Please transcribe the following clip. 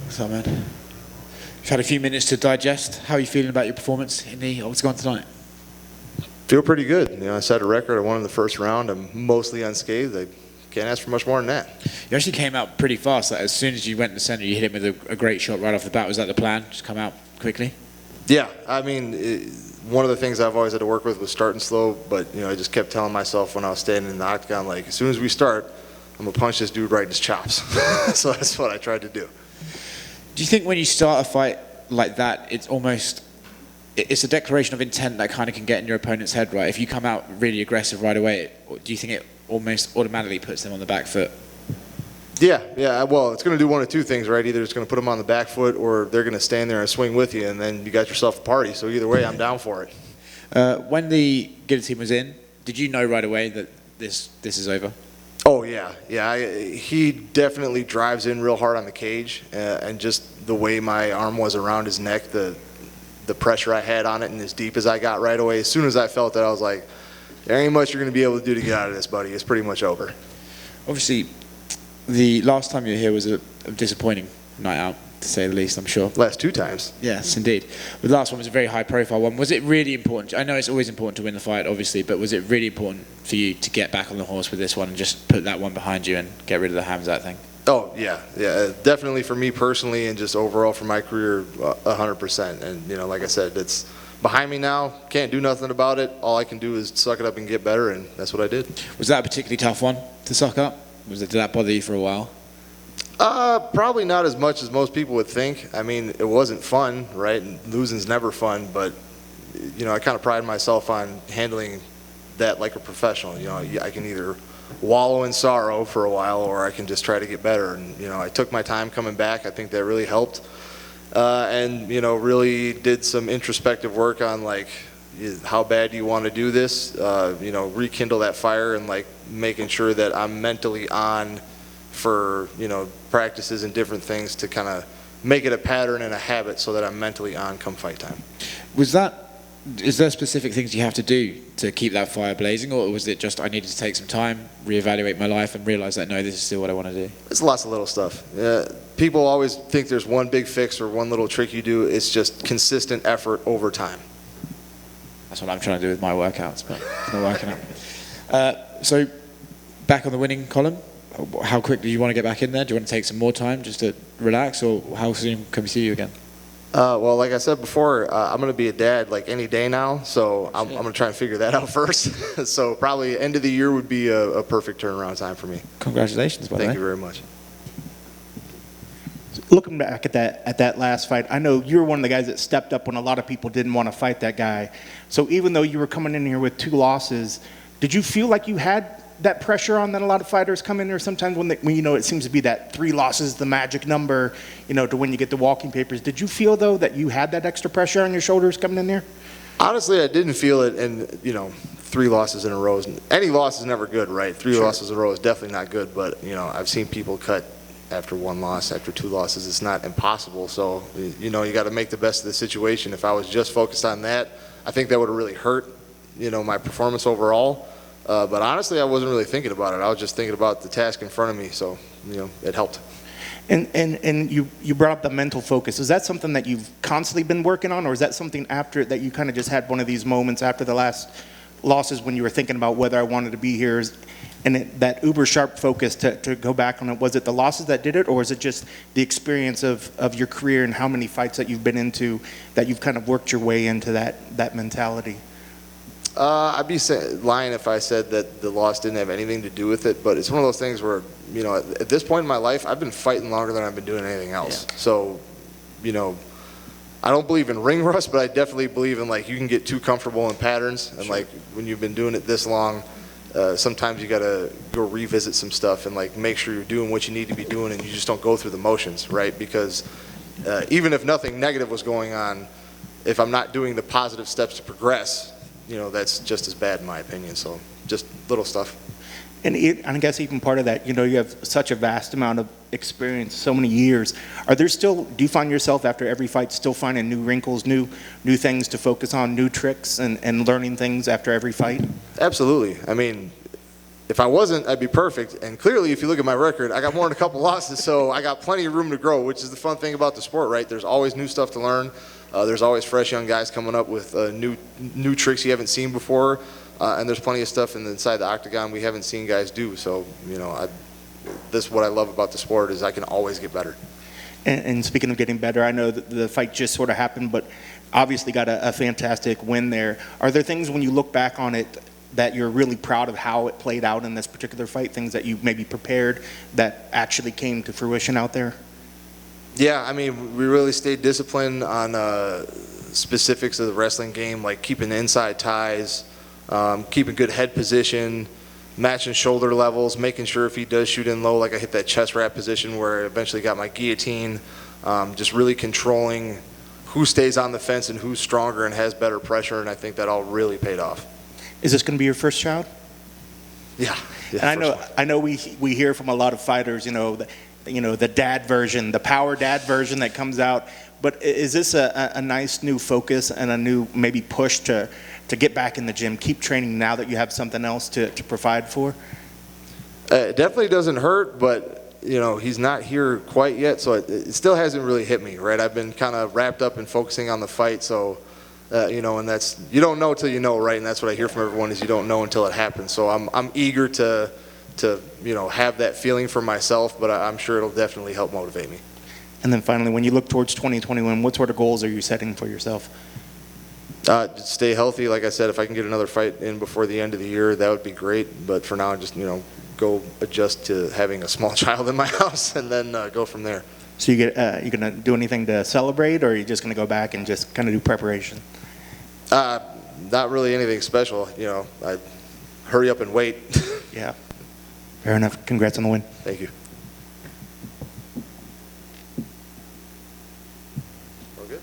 What's up, man? You've had a few minutes to digest. How are you feeling about your performance in the Octagon tonight? Feel pretty good. You know, I set a record. I won in the first round. I'm mostly unscathed. I can't ask for much more than that. You actually came out pretty fast. Like, as soon as you went in the center, you hit him with a great shot right off the bat. Was that the plan? Just come out quickly? Yeah, I mean, one of the things I've always had to work with was starting slow, but you know, I just kept telling myself when I was standing in the octagon, like, as soon as we start, I'm gonna punch this dude right in his chops. So that's what I tried to do. Do you think when you start a fight like that, it's a declaration of intent that kind of can get in your opponent's head, right? If you come out really aggressive right away, do you think it almost automatically puts them on the back foot? Yeah. Well, it's going to do one of two things, right? Either it's going to put them on the back foot, or they're going to stand there and swing with you, and then you got yourself a party. So either way, I'm down for it. When the guillotine was in, did you know right away that this is over? Oh yeah. He definitely drives in real hard on the cage, and just the way my arm was around his neck, the pressure I had on it, and as deep as I got right away, as soon as I felt it, I was like, there ain't much you're going to be able to do to get out of this, buddy. It's pretty much over. Obviously, the last time you were here was a disappointing night out, to say the least, I'm sure. Last two times. Yes, indeed. The last one was a very high-profile one. Was it really important? I know it's always important to win the fight, obviously, but was it really important for you to get back on the horse with this one and just put that one behind you and get rid of the Hamzat thing? Oh, yeah. Definitely for me personally and just overall for my career, 100%. And, you know, like I said, it's behind me now. Can't do nothing about it. All I can do is suck it up and get better, and that's what I did. Was that a particularly tough one to suck up? Did that bother you for a while? Probably not as much as most people would think. I mean, it wasn't fun, right? And losing's never fun, but, you know, I kind of pride myself on handling that like a professional. You know, I can either wallow in sorrow for a while, or I can just try to get better. And, you know, I took my time coming back. I think that really helped. And, you know, really did some introspective work on, like, how bad do you want to do this? You know, rekindle that fire and, like, making sure that I'm mentally on for, you know, practices and different things to kind of make it a pattern and a habit so that I'm mentally on come fight time. Is there specific things you have to do to keep that fire blazing, or was it just I needed to take some time, reevaluate my life, and realize that no, this is still what I want to do? It's lots of little stuff. People always think there's one big fix or one little trick you do. It's just consistent effort over time. That's what I'm trying to do with my workouts, but it's not working out. So, back on the winning column, how quick do you want to get back in there? Do you want to take some more time just to relax, or how soon can we see you again? Well, like I said before, I'm going to be a dad like any day now, so I'm going to try and figure that out first. So probably end of the year would be a perfect turnaround time for me. Congratulations, by the way. Thank you very much. Looking back at that last fight, I know you were one of the guys that stepped up when a lot of people didn't want to fight that guy. So even though you were coming in here with 2 losses, did you feel like you had that pressure on that a lot of fighters come in there sometimes when you know, it seems to be that 3 losses, the magic number, you know, to when you get the walking papers? Did you feel, though, that you had that extra pressure on your shoulders coming in there? Honestly, I didn't feel it, and, you know, 3 losses in a row. Any loss is never good, right? 3 losses in a row is definitely not good, but, you know, I've seen people cut after 1 loss, after 2 losses. It's not impossible, so, you know, you got to make the best of the situation. If I was just focused on that, I think that would have really hurt, you know, my performance overall. But honestly, I wasn't really thinking about it. I was just thinking about the task in front of me, so, you know, it helped. And you brought up the mental focus. Is that something that you've constantly been working on, or is that something after that you kind of just had one of these moments after the last losses when you were thinking about whether I wanted to be here? And that uber sharp focus to go back on it, was it the losses that did it, or is it just the experience of your career and how many fights that you've been into that you've kind of worked your way into that mentality? I'd be lying if I said that the loss didn't have anything to do with it, but it's one of those things where, you know, at this point in my life, I've been fighting longer than I've been doing anything else. Yeah. So, you know, I don't believe in ring rust, but I definitely believe in, like, you can get too comfortable in patterns, and, like, when you've been doing it this long, sometimes you got to go revisit some stuff and, like, make sure you're doing what you need to be doing and you just don't go through the motions, right? Because even if nothing negative was going on, if I'm not doing the positive steps to progress, you know, that's just as bad in my opinion. So just little stuff. And I guess even part of that, you know, you have such a vast amount of experience, so many years. Do you find yourself after every fight still finding new wrinkles, new things to focus on, new tricks and learning things after every fight? Absolutely. I mean, if I wasn't, I'd be perfect. And clearly, if you look at my record, I got more than a couple losses, so I got plenty of room to grow, which is the fun thing about the sport, right? There's always new stuff to learn. There's always fresh young guys coming up with new tricks you haven't seen before, and there's plenty of stuff inside the octagon we haven't seen guys do. So, this is what I love about the sport is I can always get better. And speaking of getting better, I know that the fight just sort of happened, but obviously got a fantastic win there. Are there things when you look back on it that you're really proud of how it played out in this particular fight, things that you maybe prepared that actually came to fruition out there? Yeah, I mean, we really stayed disciplined on specifics of the wrestling game, like keeping the inside ties, keeping good head position, matching shoulder levels, making sure if he does shoot in low, like I hit that chest wrap position where I eventually got my guillotine, just really controlling who stays on the fence and who's stronger and has better pressure, and I think that all really paid off. Is this going to be your first child? Yeah. And I know we hear from a lot of fighters, the dad version, the power dad version that comes out. But is this a nice new focus and a new maybe push to get back in the gym, keep training now that you have something else to provide for? It definitely doesn't hurt, but he's not here quite yet, so it still hasn't really hit me, right? I've been kind of wrapped up in focusing on the fight, so. And that's, you don't know till you know, right? And that's what I hear from everyone is you don't know until it happens. So I'm eager to have that feeling for myself, but I'm sure it'll definitely help motivate me. And then finally, when you look towards 2021, what sort of goals are you setting for yourself? Stay healthy. Like I said, if I can get another fight in before the end of the year, that would be great. But for now, just, go adjust to having a small child in my house and then go from there. So you going to do anything to celebrate, or are you just going to go back and just kind of do preparation? Not really anything special. I hurry up and wait. Yeah. Fair enough. Congrats on the win. Thank you. All good?